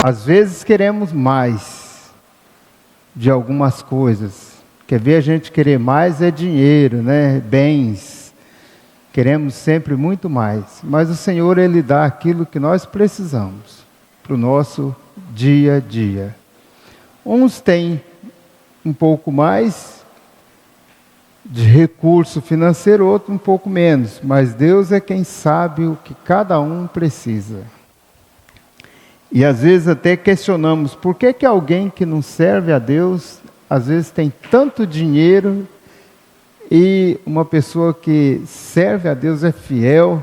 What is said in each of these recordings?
Às vezes queremos mais de algumas coisas. Quer ver a gente querer mais é dinheiro, né? Bens. Queremos sempre muito mais. Mas o Senhor, Ele dá aquilo que nós precisamos para o nosso dia a dia. Uns têm um pouco mais de recurso financeiro, outros um pouco menos. Mas Deus é quem sabe o que cada um precisa. E às vezes até questionamos, por que alguém que não serve a Deus, às vezes tem tanto dinheiro, e uma pessoa que serve a Deus, é fiel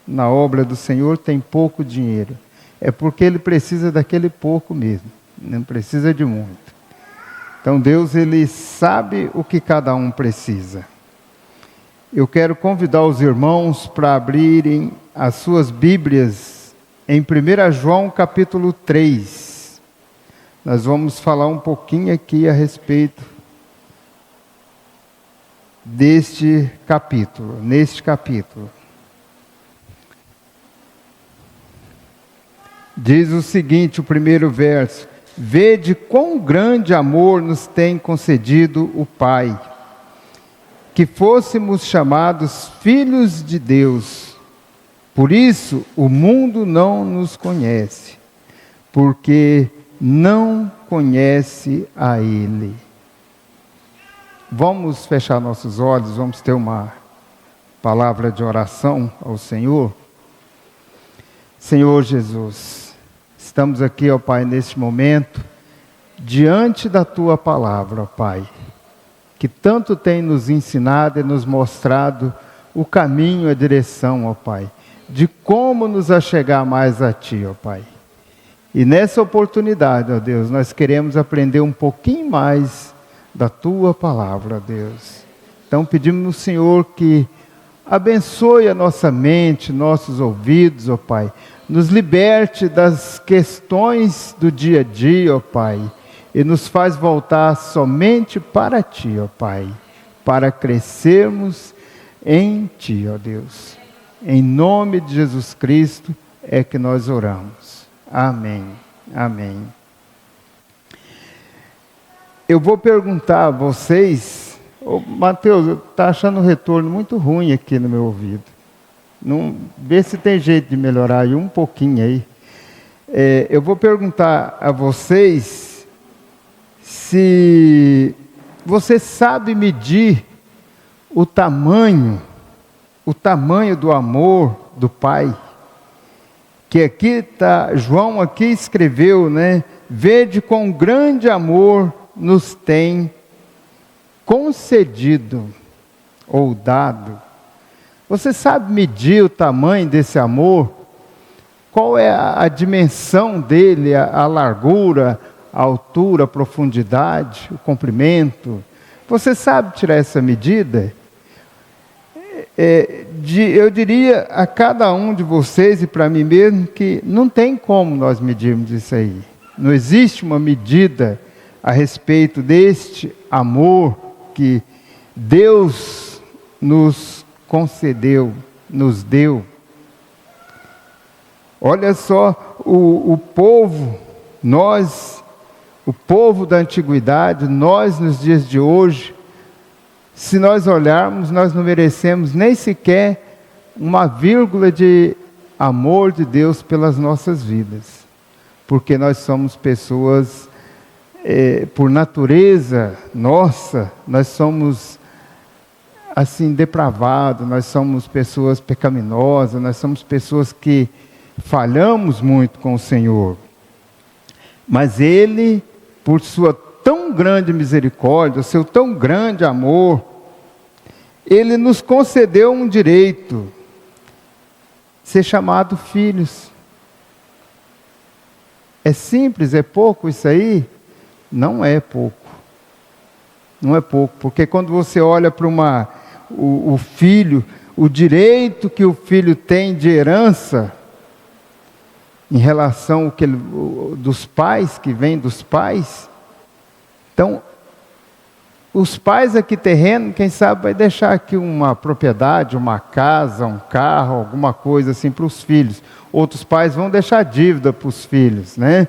na obra do Senhor, tem pouco dinheiro? É porque ele precisa daquele pouco mesmo, não precisa de muito. Então Deus, Ele sabe o que cada um precisa. Eu quero convidar os irmãos para abrirem as suas Bíblias em 1 João capítulo 3, nós vamos falar um pouquinho aqui a respeito neste capítulo. Diz o seguinte, o primeiro verso: Vede quão grande amor nos tem concedido o Pai, que fôssemos chamados filhos de Deus. Por isso, o mundo não nos conhece, porque não conhece a Ele. Vamos fechar nossos olhos, vamos ter uma palavra de oração ao Senhor. Senhor Jesus, estamos aqui, ó Pai, neste momento, diante da Tua palavra, ó Pai, que tanto tem nos ensinado e nos mostrado o caminho, a direção, ó Pai, de como nos achegar mais a Ti, ó Pai. E nessa oportunidade, ó Deus, nós queremos aprender um pouquinho mais da Tua palavra, ó Deus. Então pedimos no Senhor que abençoe a nossa mente, nossos ouvidos, ó Pai. Nos liberte das questões do dia a dia, ó Pai. E nos faz voltar somente para Ti, ó Pai. Para crescermos em Ti, ó Deus. Em nome de Jesus Cristo é que nós oramos. Amém. Amém. Eu vou perguntar a vocês, Mateus, está achando o retorno muito ruim aqui no meu ouvido. Vê se tem jeito de melhorar aí um pouquinho aí. Eu vou perguntar a vocês se você sabe medir o tamanho do amor do Pai, que aqui está, João aqui escreveu, né? Vede quão grande amor nos tem concedido ou dado. Você sabe medir o tamanho desse amor? Qual é a dimensão dele, a largura, a altura, a profundidade, o comprimento? Você sabe tirar essa medida? Eu diria a cada um de vocês e para mim mesmo que não tem como nós medirmos isso aí. Não existe uma medida a respeito deste amor que Deus nos concedeu, nos deu. Olha só, o povo da antiguidade, nós nos dias de hoje, se nós olharmos, nós não merecemos nem sequer uma vírgula de amor de Deus pelas nossas vidas. Porque nós somos pessoas, por natureza nossa, nós somos assim depravados, nós somos pessoas pecaminosas, nós somos pessoas que falhamos muito com o Senhor. Mas Ele, por sua tão grande misericórdia, o seu tão grande amor, Ele nos concedeu um direito, ser chamado filhos. É simples, é pouco isso aí? Não é pouco. Não é pouco, porque quando você olha para o filho, o direito que o filho tem de herança, em relação ao que dos pais, que vem dos pais, então, Os pais aqui terreno, quem sabe vai deixar aqui uma propriedade, uma casa, um carro, alguma coisa assim para os filhos. Outros pais vão deixar dívida para os filhos, né?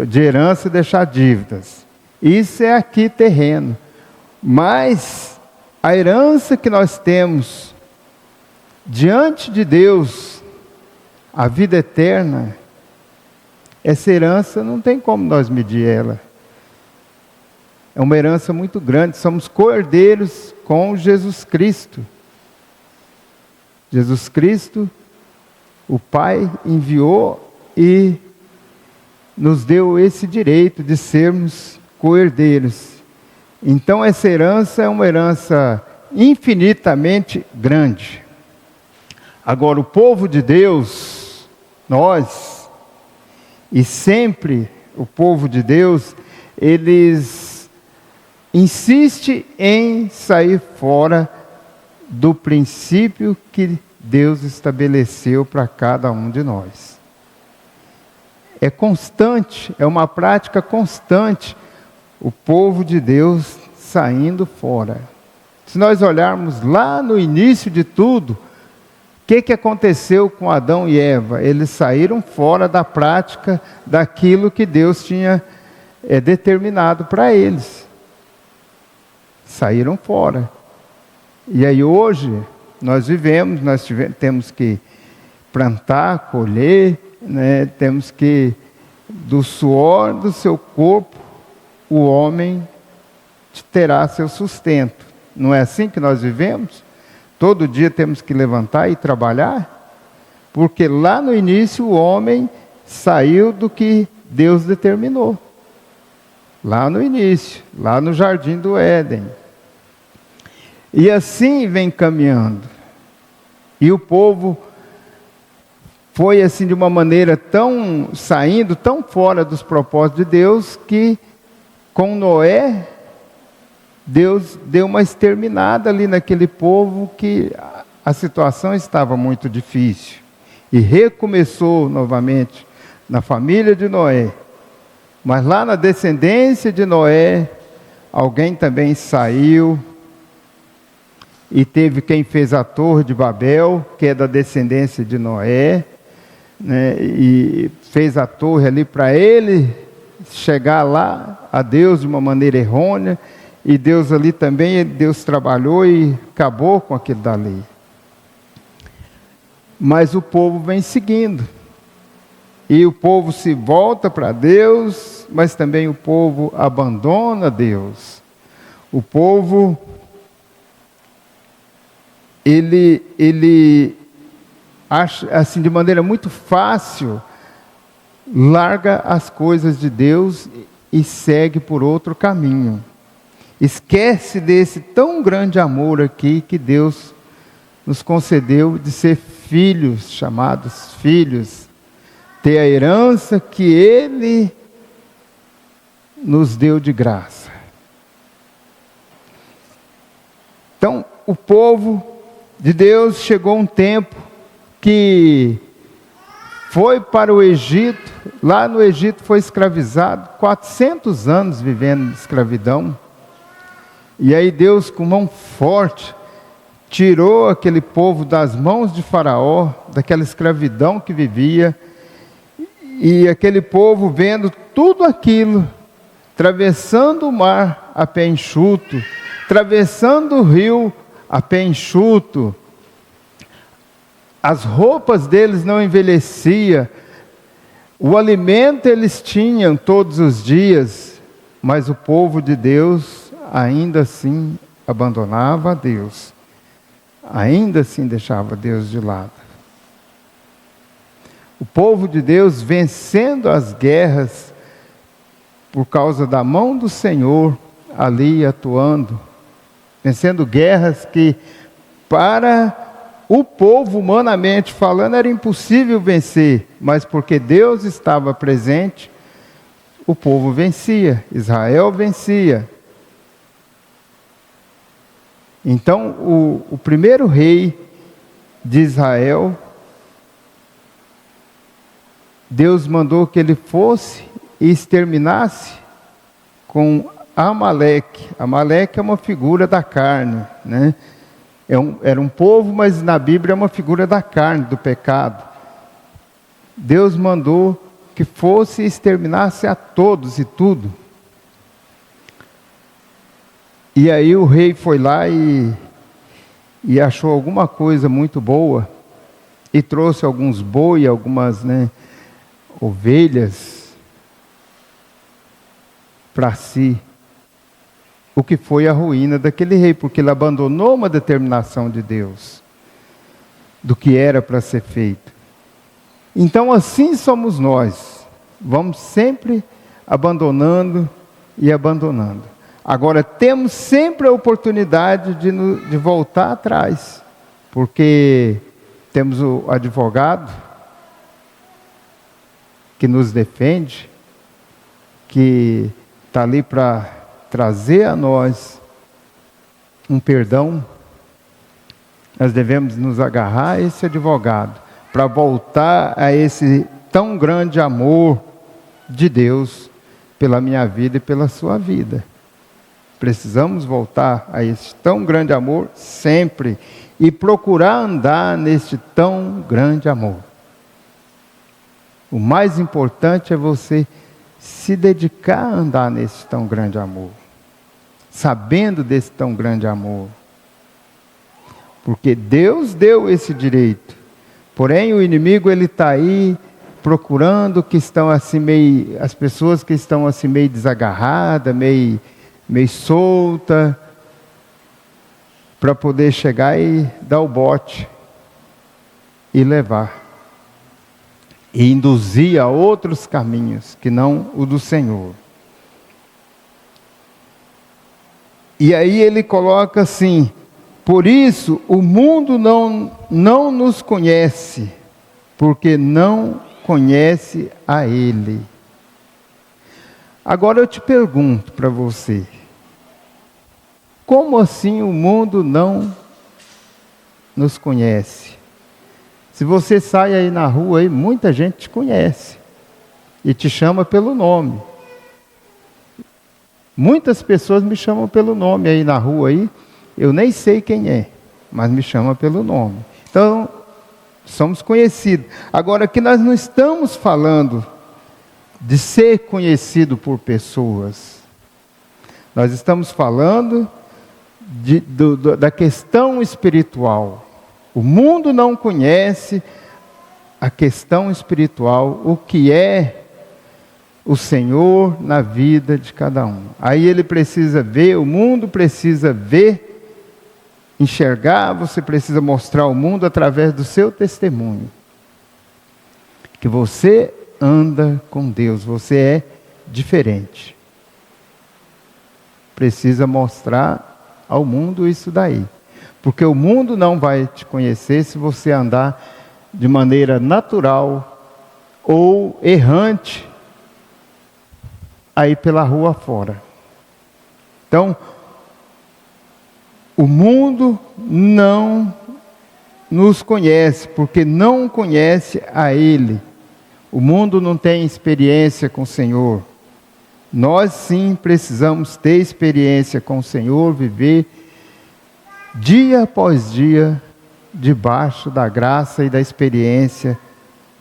De herança deixar dívidas. Isso é aqui terreno. Mas a herança que nós temos diante de Deus, a vida eterna, essa herança não tem como nós medir ela. É uma herança muito grande. Somos co-herdeiros com Jesus Cristo. Jesus Cristo, o Pai enviou e nos deu esse direito de sermos co-herdeiros. Então essa herança é uma herança infinitamente grande. Agora o povo de Deus, nós, e sempre o povo de Deus, eles insiste em sair fora do princípio que Deus estabeleceu para cada um de nós. É constante, é uma prática constante, o povo de Deus saindo fora. Se nós olharmos lá no início de tudo, o que aconteceu com Adão e Eva? Eles saíram fora da prática daquilo que Deus tinha determinado para eles. Saíram fora. E aí hoje, nós vivemos, temos que plantar, colher, né? Temos que, do suor do seu corpo, o homem terá seu sustento. Não é assim que nós vivemos? Todo dia temos que levantar e trabalhar? Porque lá no início o homem saiu do que Deus determinou. Lá no início, lá no jardim do Éden. E assim vem caminhando. E o povo foi assim de uma maneira saindo tão fora dos propósitos de Deus, que com Noé, Deus deu uma exterminada ali naquele povo, que a situação estava muito difícil. E recomeçou novamente na família de Noé. Mas lá na descendência de Noé, alguém também saiu, e teve quem fez a Torre de Babel, que é da descendência de Noé, né? E fez a torre ali para ele chegar lá a Deus de uma maneira errônea, e Deus ali também, Deus trabalhou e acabou com aquilo dali. Mas o povo vem seguindo, e o povo se volta para Deus, mas também o povo abandona Deus. O povo ele acha, assim, de maneira muito fácil, larga as coisas de Deus e segue por outro caminho. Esquece desse tão grande amor aqui que Deus nos concedeu, de ser filhos, chamados filhos, ter a herança que Ele nos deu de graça. Então, o povo de Deus chegou um tempo que foi para o Egito. Lá no Egito foi escravizado, 400 anos vivendo de escravidão. E aí Deus, com mão forte, tirou aquele povo das mãos de Faraó, daquela escravidão que vivia. E aquele povo, vendo tudo aquilo, atravessando o mar a pé enxuto, atravessando o rio a pé enxuto, as roupas deles não envelheciam, o alimento eles tinham todos os dias, mas o povo de Deus ainda assim abandonava a Deus, ainda assim deixava Deus de lado. O povo de Deus vencendo as guerras por causa da mão do Senhor ali atuando, vencendo guerras que para o povo, humanamente falando, era impossível vencer, mas porque Deus estava presente, o povo vencia, Israel vencia. Então, o primeiro rei de Israel, Deus mandou que ele fosse e exterminasse com Amaleque. Amaleque é uma figura da carne, né? Era um povo, mas na Bíblia é uma figura da carne, do pecado. Deus mandou que fosse e exterminasse a todos e tudo. E aí o rei foi lá e achou alguma coisa muito boa e trouxe alguns boi, algumas, ovelhas para si. O que foi a ruína daquele rei, porque ele abandonou uma determinação de Deus, do que era para ser feito. Então assim somos nós, vamos sempre abandonando e abandonando. Agora temos sempre a oportunidade de voltar atrás, porque temos o advogado que nos defende, que está ali para trazer a nós um perdão. Nós devemos nos agarrar a esse advogado, para voltar a esse tão grande amor de Deus pela minha vida e pela sua vida. Precisamos voltar a esse tão grande amor sempre e procurar andar neste tão grande amor. O mais importante é você se dedicar a andar nesse tão grande amor, sabendo desse tão grande amor. Porque Deus deu esse direito. Porém, o inimigo, ele está aí procurando que estão assim as pessoas que estão assim meio desagarradas, meio solta, para poder chegar e dar o bote e levar. E induzir a outros caminhos, que não o do Senhor. E aí ele coloca assim: por isso o mundo não nos conhece, porque não conhece a Ele. Agora eu te pergunto para você, como assim o mundo não nos conhece? Se você sai aí na rua, aí, muita gente te conhece e te chama pelo nome. Muitas pessoas me chamam pelo nome aí na rua, aí, eu nem sei quem é, mas me chama pelo nome. Então, somos conhecidos. Agora, aqui nós não estamos falando de ser conhecido por pessoas. Nós estamos falando da questão espiritual. O mundo não conhece a questão espiritual, o que é o Senhor na vida de cada um. Aí ele precisa ver, o mundo precisa ver, enxergar, você precisa mostrar ao mundo através do seu testemunho. Que você anda com Deus, você é diferente. Precisa mostrar ao mundo isso daí. Porque o mundo não vai te conhecer se você andar de maneira natural ou errante aí pela rua fora. Então, o mundo não nos conhece, porque não conhece a Ele. O mundo não tem experiência com o Senhor. Nós sim precisamos ter experiência com o Senhor, viver dia após dia, debaixo da graça e da experiência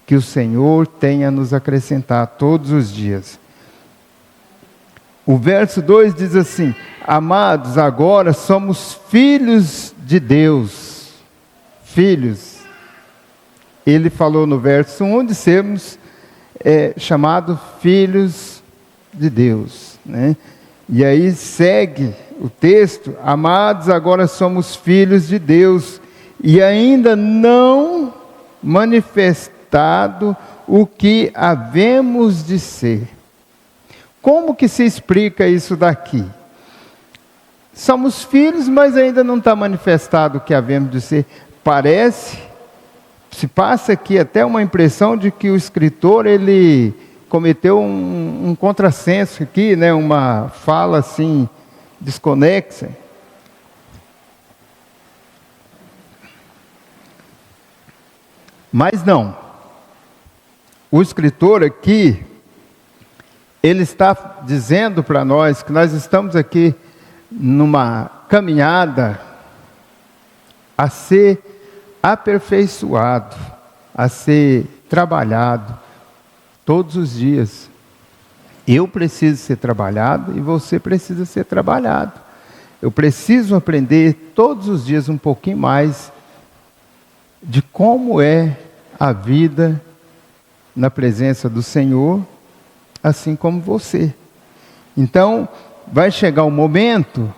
que o Senhor tem a nos acrescentar todos os dias. O verso 2 diz assim: amados, agora somos filhos de Deus. Filhos. Ele falou no verso 1 de sermos chamados filhos de Deus, né? E aí segue o texto: amados, agora somos filhos de Deus, e ainda não manifestado o que havemos de ser. Como que se explica isso daqui? Somos filhos, mas ainda não está manifestado o que havemos de ser. Se passa aqui até uma impressão de que o escritor, ele cometeu um contrassenso aqui, né? Uma fala assim, desconexa. Mas não. O escritor aqui, Ele está dizendo para nós que nós estamos aqui numa caminhada a ser aperfeiçoado, a ser trabalhado todos os dias. Eu preciso ser trabalhado e você precisa ser trabalhado. Eu preciso aprender todos os dias um pouquinho mais de como é a vida na presença do Senhor, assim como você. Então, vai chegar um momento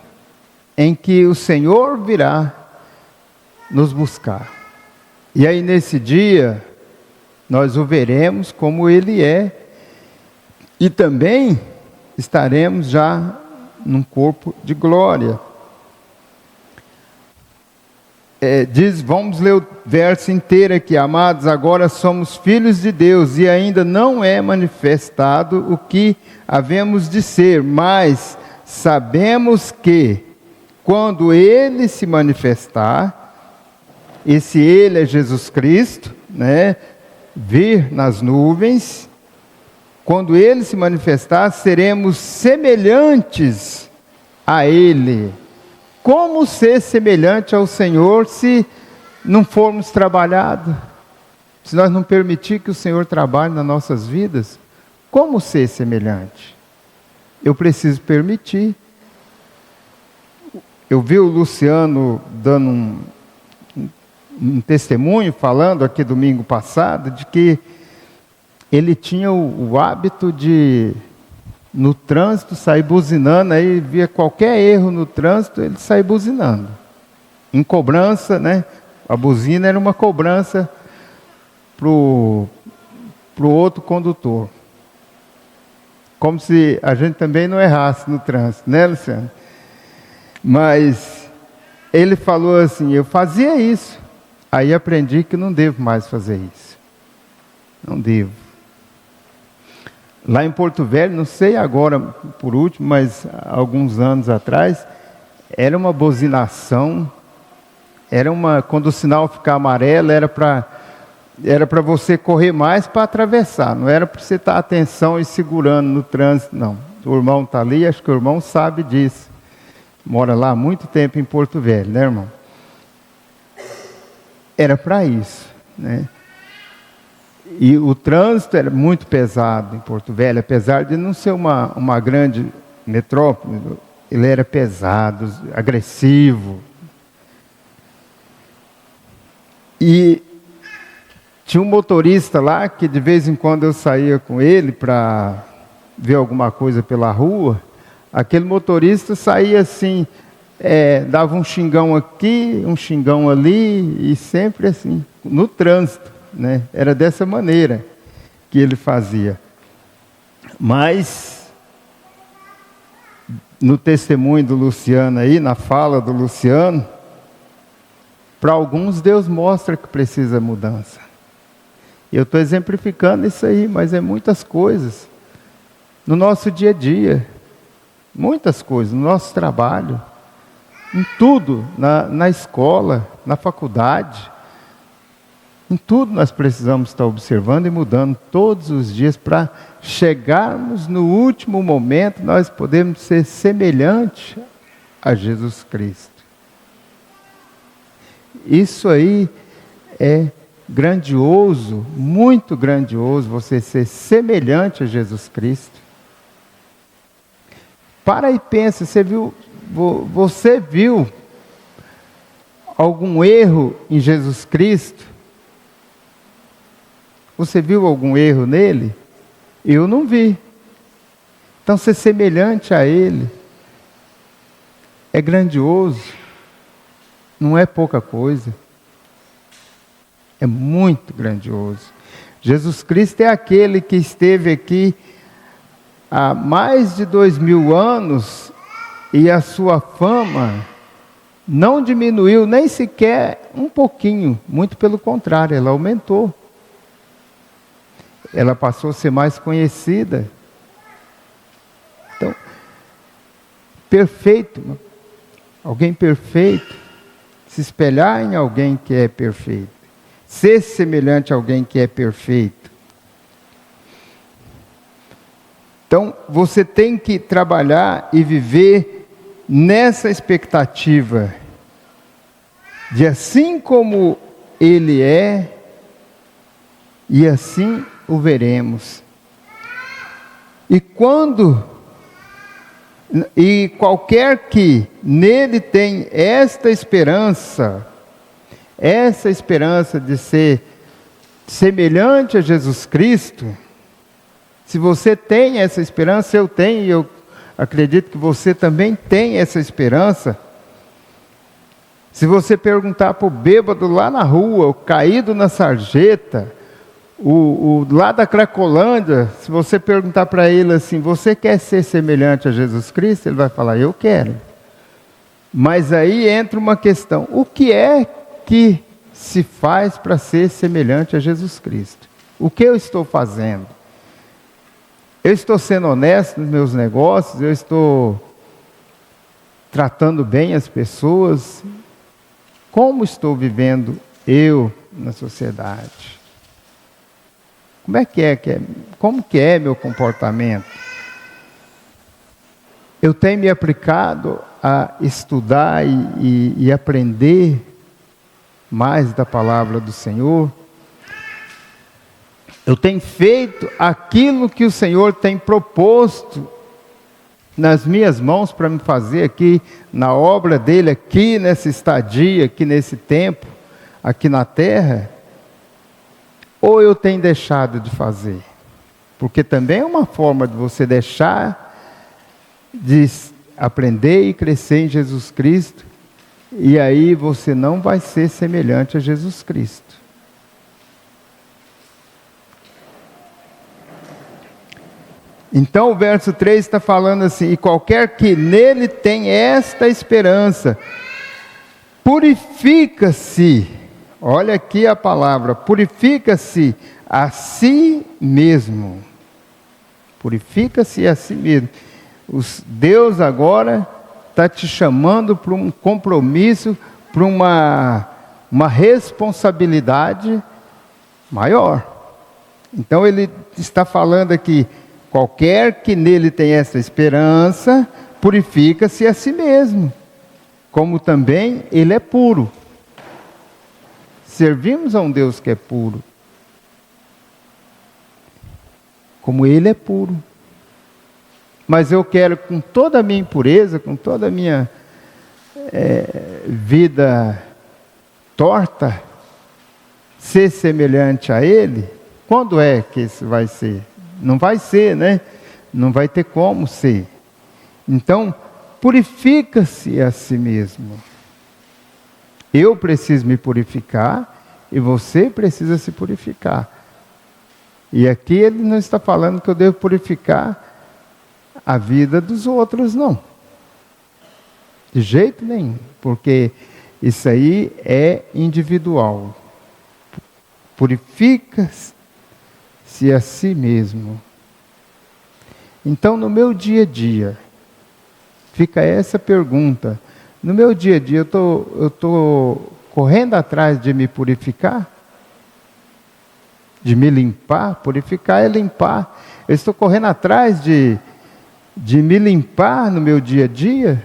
em que o Senhor virá nos buscar. E aí, nesse dia, nós o veremos como Ele é, e também estaremos já num corpo de glória. Vamos ler o verso inteiro aqui. Amados, agora somos filhos de Deus e ainda não é manifestado o que havemos de ser, mas sabemos que quando Ele se manifestar, esse Ele é Jesus Cristo, né? Vir nas nuvens, quando Ele se manifestar, seremos semelhantes a Ele. Como ser semelhante ao Senhor se não formos trabalhados? Se nós não permitir que o Senhor trabalhe nas nossas vidas, como ser semelhante? Eu preciso permitir. Eu vi o Luciano dando um testemunho, falando aqui domingo passado, de que ele tinha o hábito de, no trânsito, sair buzinando, aí via qualquer erro no trânsito, ele sair buzinando. Em cobrança, né? A buzina era uma cobrança para o outro condutor. Como se a gente também não errasse no trânsito, né, Luciano? Mas ele falou assim, eu fazia isso. Aí aprendi que não devo mais fazer isso. Não devo. Lá em Porto Velho, não sei agora por último, mas alguns anos atrás, era uma buzinação, quando o sinal ficar amarelo, era para você correr mais para atravessar, não era para você estar atenção e segurando no trânsito, não. O irmão está ali, acho que o irmão sabe disso. Mora lá há muito tempo em Porto Velho, né, irmão? Era para isso, né? E o trânsito era muito pesado em Porto Velho, apesar de não ser uma grande metrópole, ele era pesado, agressivo. E tinha um motorista lá que de vez em quando eu saía com ele para ver alguma coisa pela rua. Aquele motorista saía assim, dava um xingão aqui, um xingão ali, e sempre assim, no trânsito. Né? Era dessa maneira que ele fazia. Mas no testemunho do Luciano aí, na fala do Luciano, para alguns Deus mostra que precisa mudança. Eu estou exemplificando isso aí, mas é muitas coisas no nosso dia a dia, muitas coisas no nosso trabalho, em tudo, na escola, na faculdade. Em tudo nós precisamos estar observando e mudando todos os dias para chegarmos no último momento, nós podemos ser semelhantes a Jesus Cristo. Isso aí é grandioso, muito grandioso, você ser semelhante a Jesus Cristo. Para e pensa, você viu algum erro em Jesus Cristo? Você viu algum erro nele? Eu não vi. Então, ser semelhante a Ele é grandioso. Não é pouca coisa. É muito grandioso. Jesus Cristo é aquele que esteve aqui há mais de 2000 anos e a sua fama não diminuiu nem sequer um pouquinho. Muito pelo contrário, ela aumentou. Ela passou a ser mais conhecida. Então, perfeito, alguém perfeito, se espelhar em alguém que é perfeito, ser semelhante a alguém que é perfeito. Então, você tem que trabalhar e viver nessa expectativa de assim como Ele é, e assim o veremos. E qualquer que nele tem essa esperança de ser semelhante a Jesus Cristo, se você tem essa esperança, eu tenho, e eu acredito que você também tem essa esperança. Se você perguntar para o bêbado lá na rua, o caído na sarjeta, o lá da Cracolândia, se você perguntar para ele assim, você quer ser semelhante a Jesus Cristo? Ele vai falar, eu quero. Mas aí entra uma questão, o que é que se faz para ser semelhante a Jesus Cristo? O que eu estou fazendo? Eu estou sendo honesto nos meus negócios? Eu estou tratando bem as pessoas? Como estou vivendo eu na sociedade? Como que é meu comportamento? Eu tenho me aplicado a estudar e aprender mais da palavra do Senhor? Eu tenho feito aquilo que o Senhor tem proposto nas minhas mãos para me fazer aqui, na obra dele, aqui nessa estadia, aqui nesse tempo, aqui na terra? Ou eu tenho deixado de fazer? Porque também é uma forma de você deixar de aprender e crescer em Jesus Cristo, e aí você não vai ser semelhante a Jesus Cristo. Então o verso 3 está falando assim, e qualquer que nele tem esta esperança, purifica-se, olha aqui a palavra, purifica-se a si mesmo. Purifica-se a si mesmo. Deus agora está te chamando para um compromisso, para uma responsabilidade maior. Então ele está falando aqui, qualquer que nele tem essa esperança, purifica-se a si mesmo, como também ele é puro. Servimos a um Deus que é puro, como ele é puro. Mas eu quero, com toda a minha impureza, com toda a minha vida torta, ser semelhante a ele. Quando é que isso vai ser? Não vai ser, né? Não vai ter como ser. Então, purifica-se a si mesmo. Eu preciso me purificar e você precisa se purificar. E aqui ele não está falando que eu devo purificar a vida dos outros, não. De jeito nenhum, porque isso aí é individual. Purifica-se a si mesmo. Então, no meu dia a dia, fica essa pergunta. No meu dia a dia, eu estou correndo atrás de me purificar? De me limpar? Purificar é limpar. Eu estou correndo atrás de me limpar no meu dia a dia?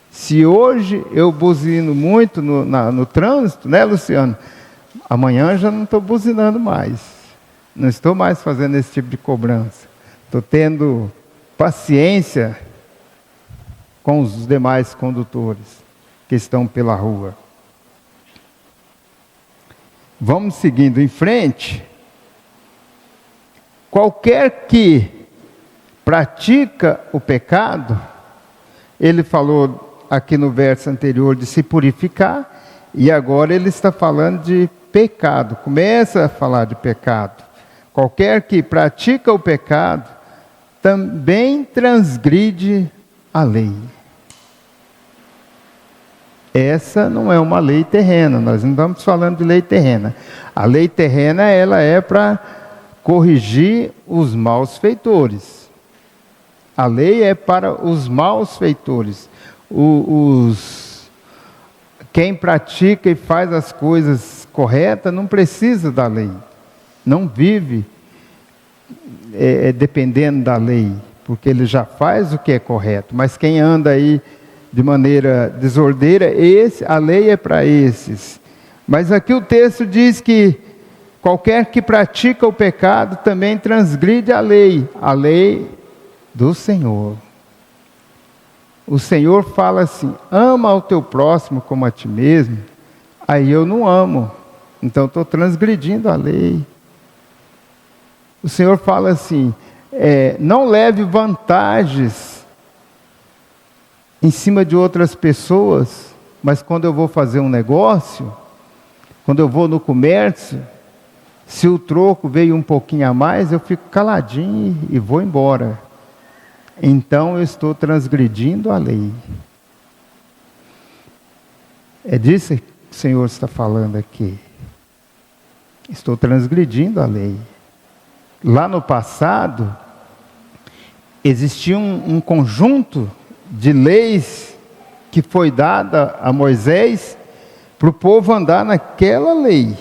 Se hoje eu buzino muito no trânsito, né, Luciano? Amanhã já não estou buzinando mais. Não estou mais fazendo esse tipo de cobrança. Estou tendo paciência com os demais condutores que estão pela rua. Vamos seguindo em frente. Qualquer que pratica o pecado, ele falou aqui no verso anterior de se purificar, e agora ele está falando de pecado. Começa a falar de pecado. Qualquer que pratica o pecado também transgride a lei. Essa não é uma lei terrena, nós não estamos falando de lei terrena. A lei terrena, ela é para corrigir os maus feitores. A lei é para os maus feitores. Quem pratica e faz as coisas corretas não precisa da lei. Não vive dependendo da lei, porque ele já faz o que é correto. Mas quem anda aí de maneira desordeira, a lei é para esses. Mas aqui o texto diz que qualquer que pratica o pecado também transgride a lei do Senhor. O Senhor fala assim: ama ao teu próximo como a ti mesmo. Aí eu não amo, então estou transgredindo a lei. O Senhor fala assim: não leve vantagens em cima de outras pessoas, mas quando eu vou fazer um negócio, quando eu vou no comércio, se o troco veio um pouquinho a mais, eu fico caladinho e vou embora. Então eu estou transgredindo a lei. É disso que o Senhor está falando aqui. Estou transgredindo a lei. Lá no passado, existia um conjunto de leis que foi dada a Moisés para o povo andar naquela lei,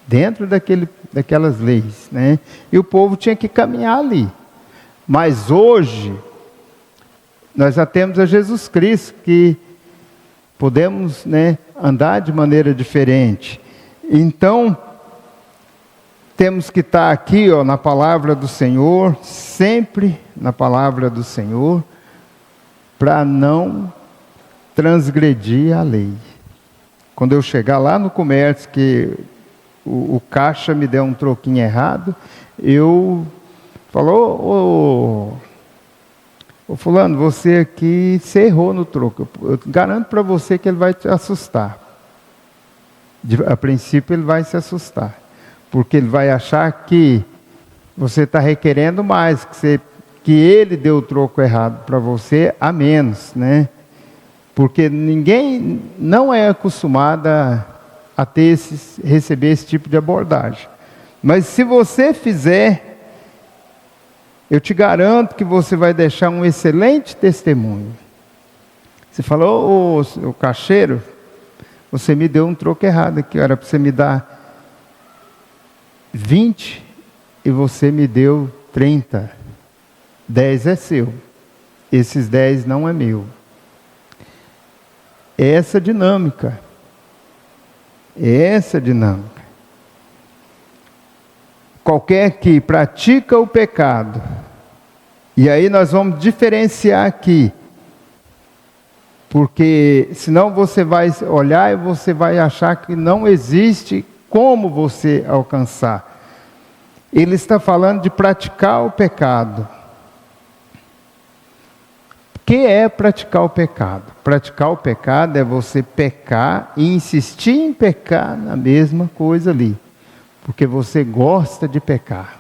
dentro daquelas leis, né? E o povo tinha que caminhar ali. Mas hoje, nós já temos a Jesus Cristo, que podemos, né, andar de maneira diferente. Então, temos que estar aqui, na palavra do Senhor, sempre na palavra do Senhor, para não transgredir a lei. Quando eu chegar lá no comércio, que o caixa me der um troquinho errado, eu falo: ô fulano, você aqui, você errou no troco. Eu garanto para você que ele vai te assustar. A princípio ele vai se assustar, porque ele vai achar que você está requerendo mais, que ele deu o troco errado para você a menos, né? Porque ninguém não é acostumado a receber esse tipo de abordagem. Mas se você fizer, eu te garanto que você vai deixar um excelente testemunho. Você falou: ô caixeiro, você me deu um troco errado aqui, era para você me dar 20 e você me deu 30. 10 é seu, esses 10 não é meu. Essa dinâmica. Qualquer que pratica o pecado, e aí nós vamos diferenciar aqui, porque senão você vai olhar e você vai achar que não existe como você alcançar. Ele está falando de praticar o pecado. O que é praticar o pecado? Praticar o pecado é você pecar e insistir em pecar na mesma coisa ali, porque você gosta de pecar.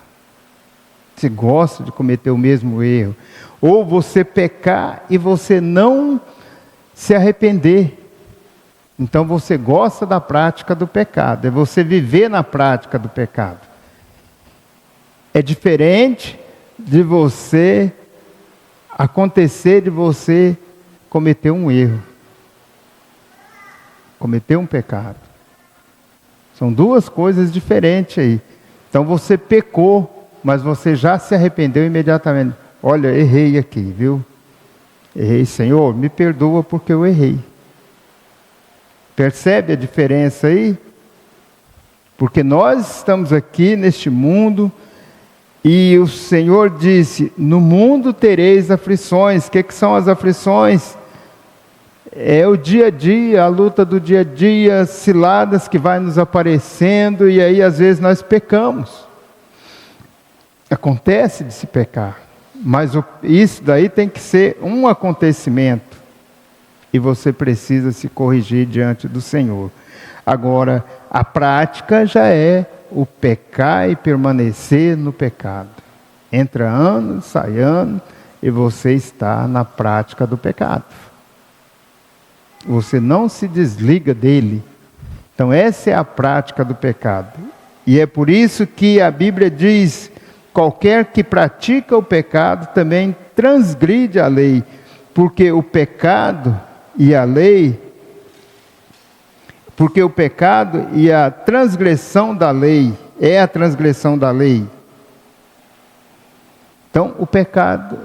Você gosta de cometer o mesmo erro. Ou você pecar e você não se arrepender. Então você gosta da prática do pecado. É você viver na prática do pecado. É diferente de você cometer um erro. Cometer um pecado. São duas coisas diferentes aí. Então você pecou, mas você já se arrependeu imediatamente. Olha, errei aqui, viu? Errei, Senhor, me perdoa porque eu errei. Percebe a diferença aí? Porque nós estamos aqui neste mundo e o Senhor disse: no mundo tereis aflições. O que são as aflições? É o dia a dia, a luta do dia a dia, ciladas que vai nos aparecendo, e aí às vezes nós pecamos. Acontece de se pecar, mas isso daí tem que ser um acontecimento, e você precisa se corrigir diante do Senhor. Agora, a prática já é o pecar e permanecer no pecado. Entra ano, sai ano, e você está na prática do pecado. Você não se desliga dele. Então essa é a prática do pecado. E é por isso que a Bíblia diz: qualquer que pratica o pecado também transgride a lei. Porque o pecado e a lei, porque o pecado e a transgressão da lei, é a transgressão da lei. Então, o pecado,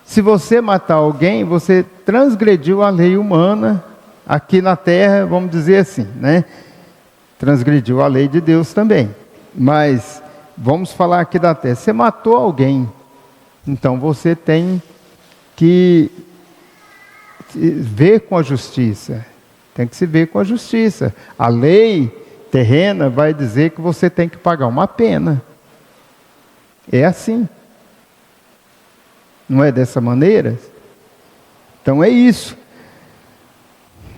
se você matar alguém, você transgrediu a lei humana aqui na terra, vamos dizer assim, né? Transgrediu a lei de Deus também. Mas, vamos falar aqui da terra. Você matou alguém, então você tem que ver com a justiça. Tem que se ver com a justiça. A lei terrena vai dizer que você tem que pagar uma pena. É assim. Não é dessa maneira? Então é isso.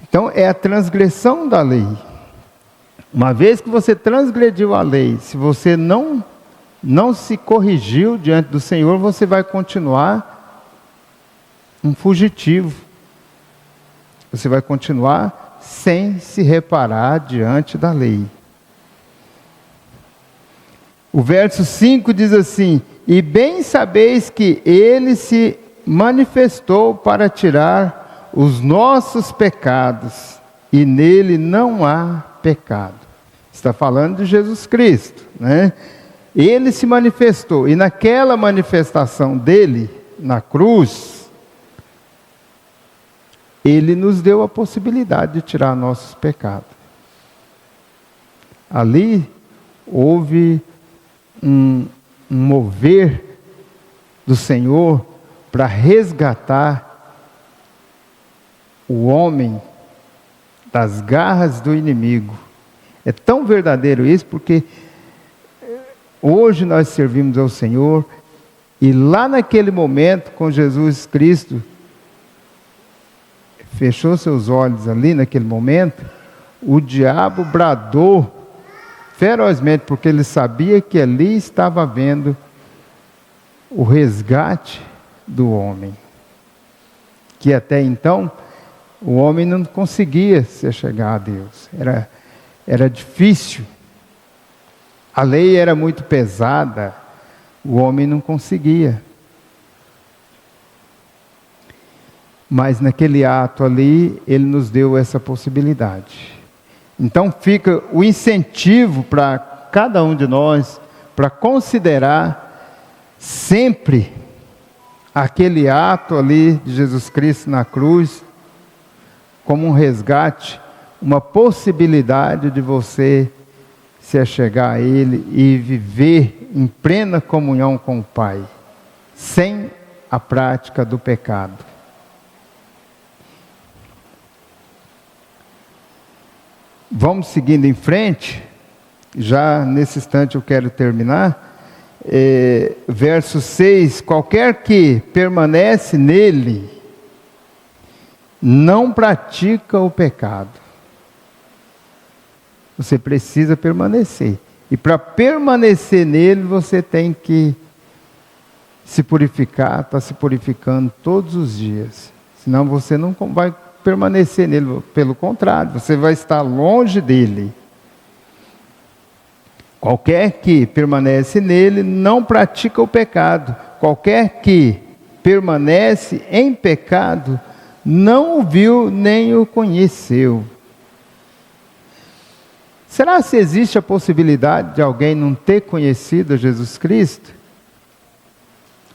Então é a transgressão da lei. Uma vez que você transgrediu a lei, se você não se corrigiu diante do Senhor, você vai continuar um fugitivo. Você vai continuar sem se reparar diante da lei. O verso 5 diz assim: e bem sabeis que ele se manifestou para tirar os nossos pecados, e nele não há pecado. Está falando de Jesus Cristo, né? Ele se manifestou, e naquela manifestação dele, na cruz, ele nos deu a possibilidade de tirar nossos pecados. Ali houve um mover do Senhor para resgatar o homem das garras do inimigo. É tão verdadeiro isso, porque hoje nós servimos ao Senhor, e lá naquele momento, com Jesus Cristo, fechou seus olhos ali naquele momento, o diabo bradou ferozmente, porque ele sabia que ali estava havendo o resgate do homem. Que até então, o homem não conseguia se chegar a Deus. Era difícil. A lei era muito pesada. O homem não conseguia. Mas naquele ato ali, ele nos deu essa possibilidade. Então fica o incentivo para cada um de nós, para considerar sempre aquele ato ali de Jesus Cristo na cruz, como um resgate, uma possibilidade de você se achegar a Ele e viver em plena comunhão com o Pai, sem a prática do pecado. Vamos seguindo em frente, já nesse instante eu quero terminar. Verso 6, qualquer que permanece nele, não pratica o pecado. Você precisa permanecer. E para permanecer nele, você tem que se purificar, está se purificando todos os dias. Senão você não vai permanecer nele, pelo contrário, você vai estar longe dele. Qualquer que permanece nele não pratica o pecado. Qualquer que permanece em pecado não o viu nem o conheceu. Será se existe a possibilidade de alguém não ter conhecido Jesus Cristo?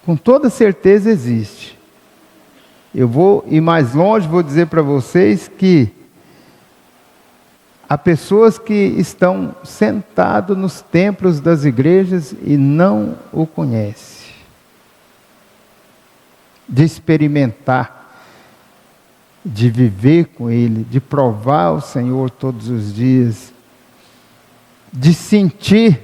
Com toda certeza existe. Eu vou ir mais longe, vou dizer para vocês que há pessoas que estão sentadas nos templos das igrejas e não o conhecem. De experimentar, de viver com Ele, de provar o Senhor todos os dias, de sentir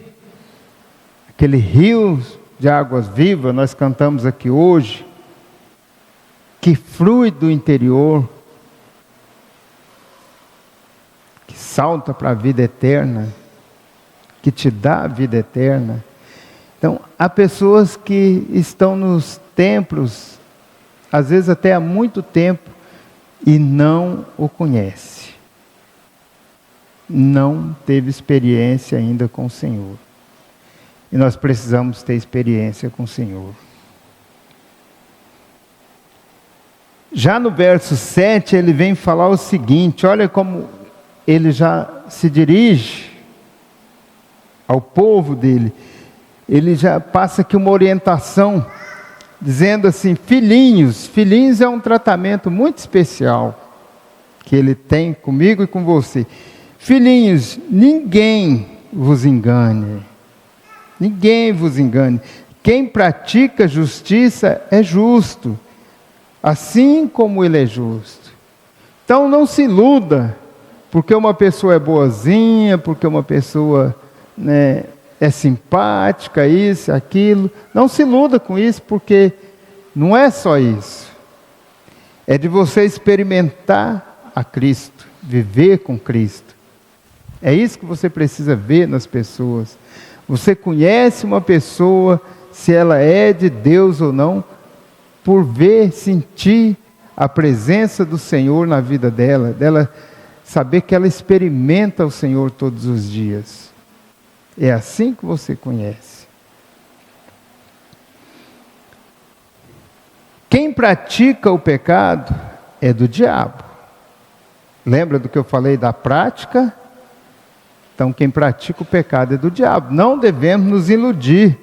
aquele rio de águas vivas, nós cantamos aqui hoje, que flui do interior, que salta para a vida eterna, que te dá a vida eterna. Então, há pessoas que estão nos templos, às vezes até há muito tempo, e não o conhece. Não teve experiência ainda com o Senhor. E nós precisamos ter experiência com o Senhor. Já no verso 7, ele vem falar o seguinte, olha como ele já se dirige ao povo dele. Ele já passa aqui uma orientação dizendo assim: filhinhos. Filhinhos é um tratamento muito especial que ele tem comigo e com você. Filhinhos, ninguém vos engane. Ninguém vos engane. Quem pratica justiça é justo, assim como ele é justo. Então não se iluda, porque uma pessoa é boazinha, porque uma pessoa, né, é simpática, isso, aquilo. Não se iluda com isso, porque não é só isso. É de você experimentar a Cristo, viver com Cristo. É isso que você precisa ver nas pessoas. Você conhece uma pessoa, se ela é de Deus ou não, por ver, sentir a presença do Senhor na vida dela saber que ela experimenta o Senhor todos os dias. É assim que você conhece. Quem pratica o pecado é do diabo. Lembra do que eu falei da prática? Então, quem pratica o pecado é do diabo. Não devemos nos iludir.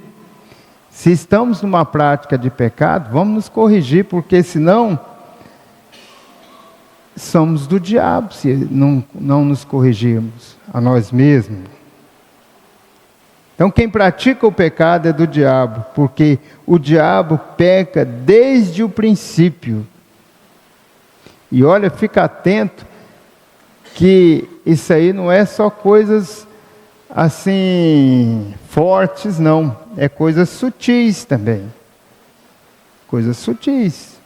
Se estamos numa prática de pecado, vamos nos corrigir, porque senão somos do diabo, se não nos corrigirmos a nós mesmos. Então, quem pratica o pecado é do diabo, porque o diabo peca desde o princípio. E olha, fica atento, que isso aí não é só coisas assim fortes, não. É coisas sutis também. Coisas sutis.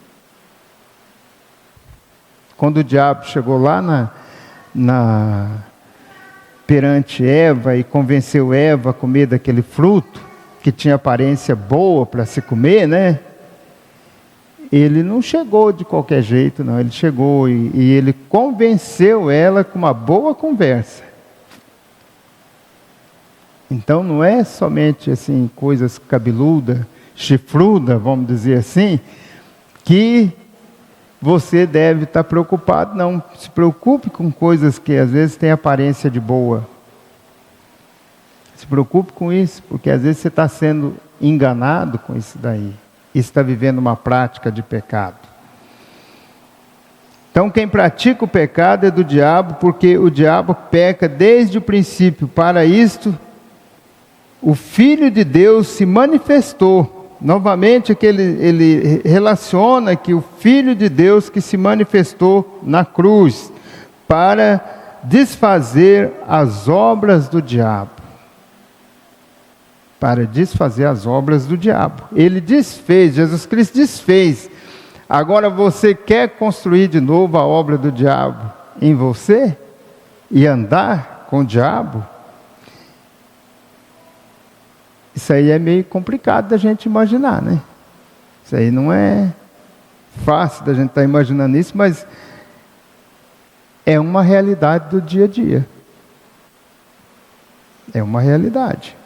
Quando o diabo chegou lá perante Eva e convenceu Eva a comer daquele fruto, que tinha aparência boa para se comer, né? Ele não chegou de qualquer jeito, não. Ele chegou e ele convenceu ela com uma boa conversa. Então não é somente assim coisas cabeludas, chifrudas, vamos dizer assim, que você deve estar preocupado. Não se preocupe com coisas que às vezes têm aparência de boa. Se preocupe com isso, porque às vezes você está sendo enganado com isso daí. E está vivendo uma prática de pecado. Então, quem pratica o pecado é do diabo, porque o diabo peca desde o princípio. Para isto, o Filho de Deus se manifestou. Novamente, que ele relaciona que o Filho de Deus que se manifestou na cruz, para desfazer as obras do diabo. Para desfazer as obras do diabo. Ele desfez, Jesus Cristo desfez. Agora você quer construir de novo a obra do diabo em você? E andar com o diabo? Isso aí é meio complicado da gente imaginar, né? Isso aí não é fácil da gente estar imaginando isso, mas é uma realidade do dia a dia. É uma realidade.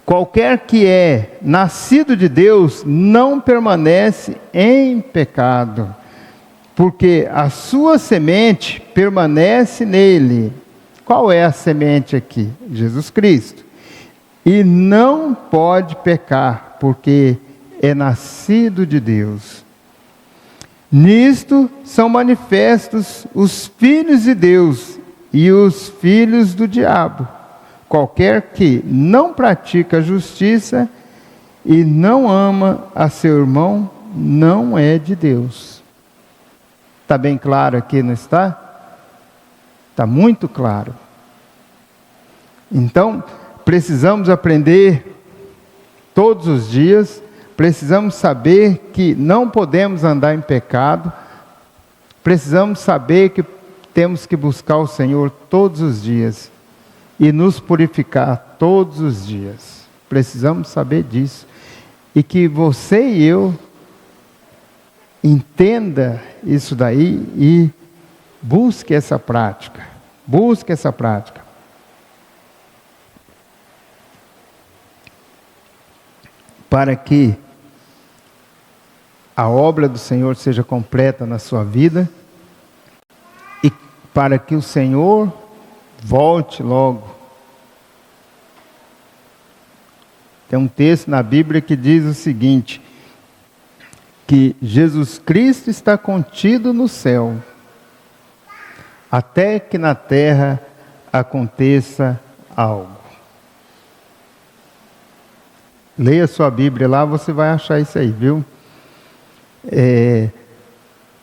Qualquer que é nascido de Deus não permanece em pecado, porque a sua semente permanece nele. Qual é a semente aqui? Jesus Cristo. E não pode pecar, porque é nascido de Deus. Nisto são manifestos os filhos de Deus e os filhos do diabo. Qualquer que não pratica a justiça e não ama a seu irmão, não é de Deus. Está bem claro aqui, não está? Está muito claro. Então, precisamos aprender todos os dias, precisamos saber que não podemos andar em pecado, precisamos saber que temos que buscar o Senhor todos os dias e nos purificar todos os dias. Precisamos saber disso. E que você e eu entenda isso daí e busque essa prática. Busque essa prática. Para que a obra do Senhor seja completa na sua vida e para que o Senhor volte logo. Tem um texto na Bíblia que diz o seguinte, que Jesus Cristo está contido no céu, até que na terra aconteça algo. Leia sua Bíblia lá, você vai achar isso aí, viu?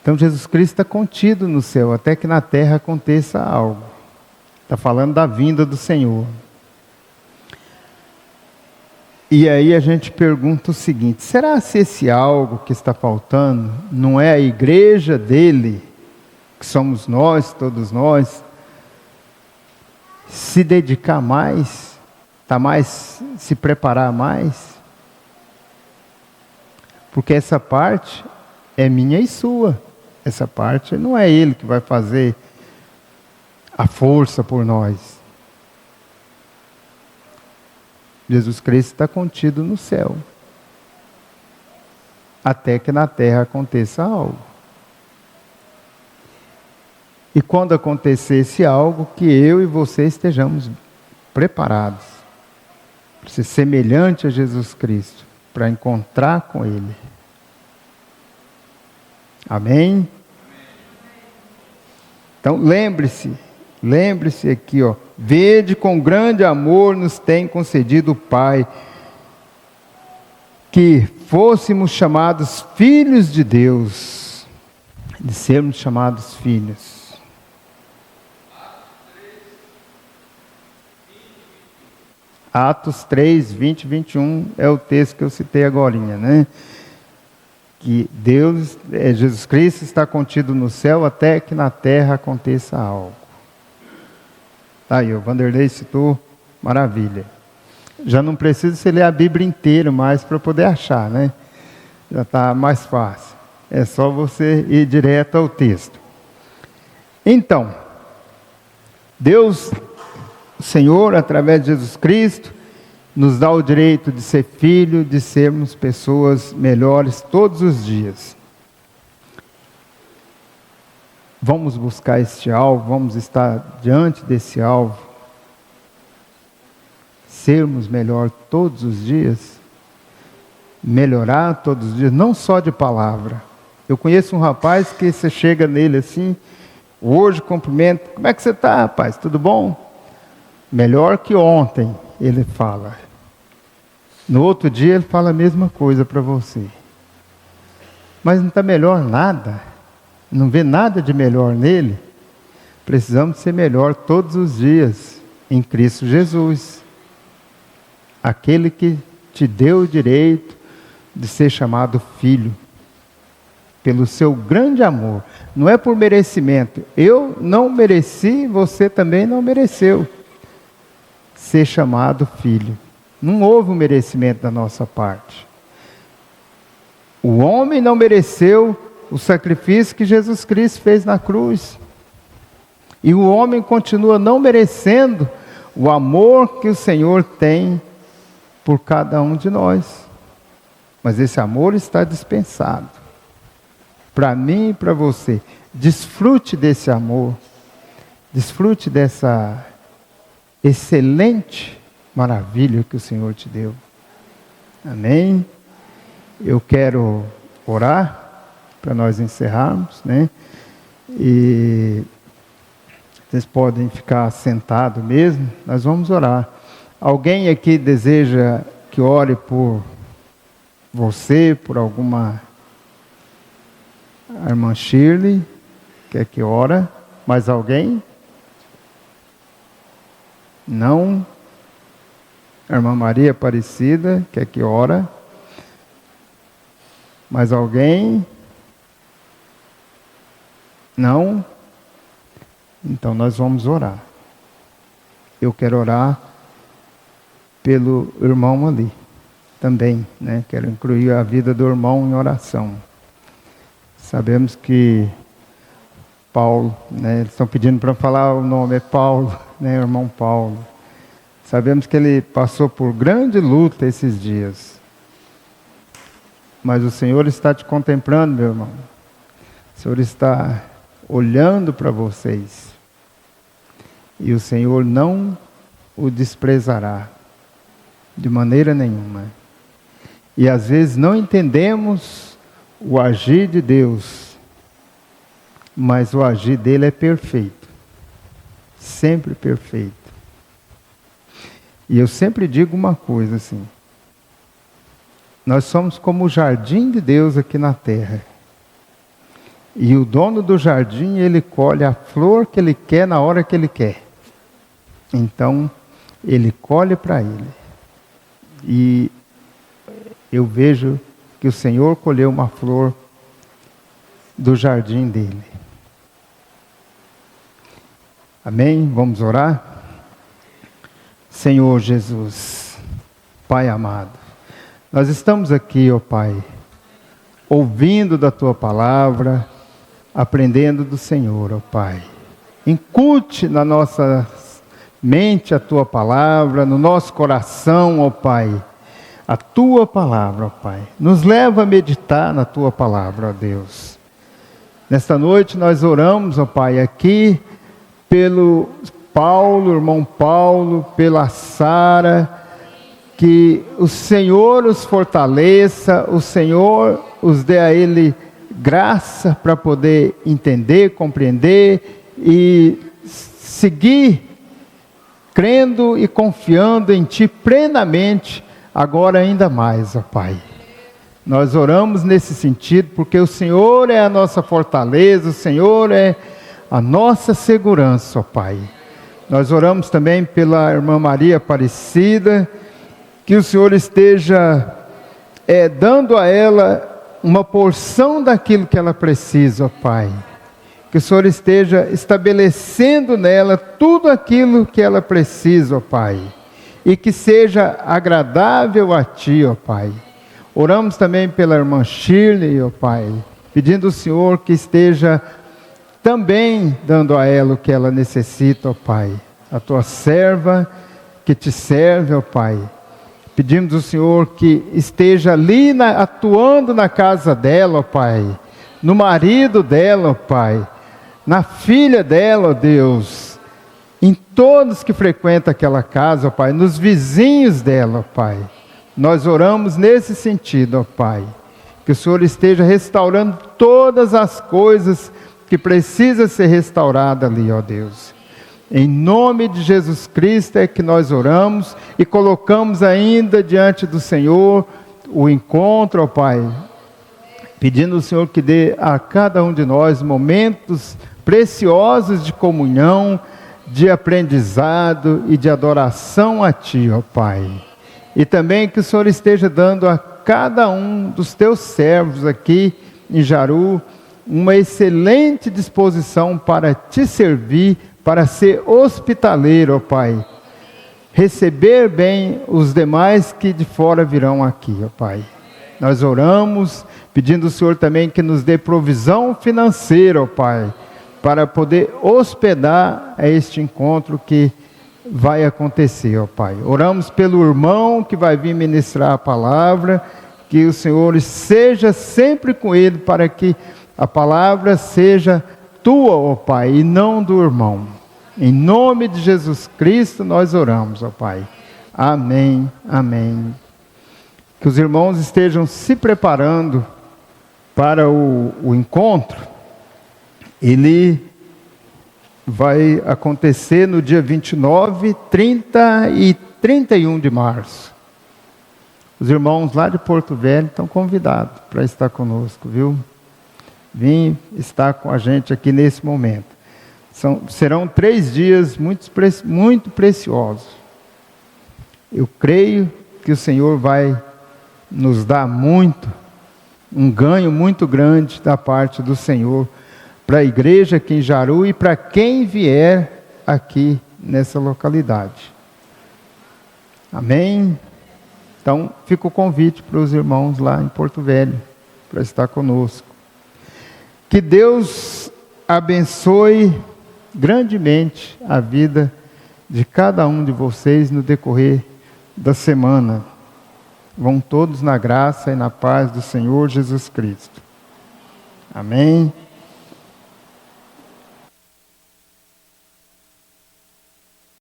Então Jesus Cristo está contido no céu, até que na terra aconteça algo. Está falando da vinda do Senhor. E aí a gente pergunta o seguinte, será se esse algo que está faltando não é a igreja dele, que somos nós, todos nós, se dedicar mais, se preparar mais? Porque essa parte é minha e sua. Essa parte não é ele que vai fazer a força por nós. Jesus Cristo está contido no céu, até que na terra aconteça algo. E quando acontecer esse algo, que eu e você estejamos preparados para ser semelhante a Jesus Cristo, para encontrar com Ele. Amém? Então lembre-se aqui, ó. Vede com grande amor nos tem concedido o Pai, que fôssemos chamados filhos de Deus, de sermos chamados filhos. Atos 3, 20 e 21 é o texto que eu citei agorinha, né? Que Deus, Jesus Cristo está contido no céu até que na terra aconteça algo. Tá aí, o Vanderlei citou, maravilha. Já não precisa você ler a Bíblia inteira mais para poder achar, né? Já está mais fácil. É só você ir direto ao texto. Então, Deus, o Senhor, através de Jesus Cristo, nos dá o direito de ser filho, de sermos pessoas melhores todos os dias. Vamos buscar este alvo, vamos estar diante desse alvo, sermos melhor todos os dias, melhorar todos os dias, não só de palavra. Eu conheço um rapaz que você chega nele assim, hoje cumprimenta, como é que você está, rapaz? Tudo bom? Melhor que ontem, ele fala. No outro dia ele fala a mesma coisa para você. Mas não está melhor nada. Não vê nada de melhor nele. Precisamos ser melhor todos os dias em Cristo Jesus. Aquele que te deu o direito de ser chamado filho. Pelo seu grande amor. Não é por merecimento. Eu não mereci, você também não mereceu ser chamado filho. Não houve um merecimento da nossa parte. O homem não mereceu o sacrifício que Jesus Cristo fez na cruz. E o homem continua não merecendo o amor que o Senhor tem por cada um de nós. Mas esse amor está dispensado. Para mim e para você. Desfrute desse amor. Desfrute dessa excelente maravilha que o Senhor te deu. Amém? Eu quero orar para nós encerrarmos, né? E vocês podem ficar sentados mesmo, nós vamos orar. Alguém aqui deseja que ore por você, por alguma... A irmã Shirley quer que ore? Mais alguém? Não? A irmã Maria Aparecida quer que ore? Mais alguém? Não? Então nós vamos orar. Eu quero orar pelo irmão ali também, né? Quero incluir a vida do irmão em oração. Sabemos que Paulo, né? Eles estão pedindo para falar o nome, é Paulo, né? Irmão Paulo. Sabemos que ele passou por grande luta esses dias. Mas o Senhor está te contemplando, meu irmão. O Senhor está olhando para vocês. E o Senhor não o desprezará. de maneira nenhuma. E às vezes não entendemos o agir de Deus, mas o agir dele é perfeito, sempre perfeito. E eu sempre digo uma coisa assim: nós somos como o jardim de Deus aqui na terra. E o dono do jardim, ele colhe a flor que ele quer na hora que ele quer. Então, ele colhe para ele. E eu vejo que o Senhor colheu uma flor do jardim dele. Amém? Vamos orar? Senhor Jesus, Pai amado, nós estamos aqui, ó Pai, ouvindo da Tua palavra, aprendendo do Senhor, ó Pai. Incute na nossa mente a Tua palavra, no nosso coração, ó Pai, a Tua palavra, ó Pai. Nos leva a meditar na Tua palavra, ó Deus. Nesta noite nós oramos, ó Pai, aqui pelo Paulo, irmão Paulo, pela Sara, que o Senhor os fortaleça, o Senhor os dê a ele graça para poder entender, compreender e seguir crendo e confiando em Ti plenamente, agora ainda mais, ó Pai. Nós oramos nesse sentido, porque o Senhor é a nossa fortaleza, o Senhor é a nossa segurança, ó Pai. Nós oramos também pela irmã Maria Aparecida, que o Senhor esteja dando a ela uma porção daquilo que ela precisa, ó Pai. Que o Senhor esteja estabelecendo nela tudo aquilo que ela precisa, ó Pai. E que seja agradável a Ti, ó Pai. Oramos também pela irmã Shirley, ó Pai, pedindo ao Senhor que esteja também dando a ela o que ela necessita, ó Pai. A Tua serva que Te serve, ó Pai. Pedimos ao Senhor que esteja ali atuando na casa dela, ó Pai. No marido dela, ó Pai. Na filha dela, ó Deus. Em todos que frequentam aquela casa, ó Pai. Nos vizinhos dela, ó Pai. Nós oramos nesse sentido, ó Pai. Que o Senhor esteja restaurando todas as coisas que precisam ser restauradas ali, ó Deus. Em nome de Jesus Cristo é que nós oramos e colocamos ainda diante do Senhor o encontro, ó Pai. Pedindo ao Senhor que dê a cada um de nós momentos preciosos de comunhão, de aprendizado e de adoração a Ti, ó Pai. E também que o Senhor esteja dando a cada um dos Teus servos aqui em Jaru uma excelente disposição para Te servir, para ser hospitaleiro, ó Pai. Receber bem os demais que de fora virão aqui, ó Pai. Nós oramos, pedindo ao Senhor também que nos dê provisão financeira, ó Pai, para poder hospedar este encontro que vai acontecer, ó Pai. Oramos pelo irmão que vai vir ministrar a palavra, que o Senhor seja sempre com ele, para que a palavra seja Tua, ó Pai, e não do irmão. Em nome de Jesus Cristo nós oramos, ó Pai. Amém, amém. Que os irmãos estejam se preparando para o encontro. Ele vai acontecer no dia 29, 30 e 31 de março. Os irmãos lá de Porto Velho estão convidados para estar conosco, viu? Vim estar com a gente aqui nesse momento. Serão 3 dias muito preciosos. Eu creio que o Senhor vai nos dar um ganho muito grande da parte do Senhor, para a igreja aqui em Jaru e para quem vier aqui nessa localidade. Amém? Então, fica o convite para os irmãos lá em Porto Velho, para estar conosco. Que Deus abençoe grandemente a vida de cada um de vocês no decorrer da semana. Vão todos na graça e na paz do Senhor Jesus Cristo. Amém.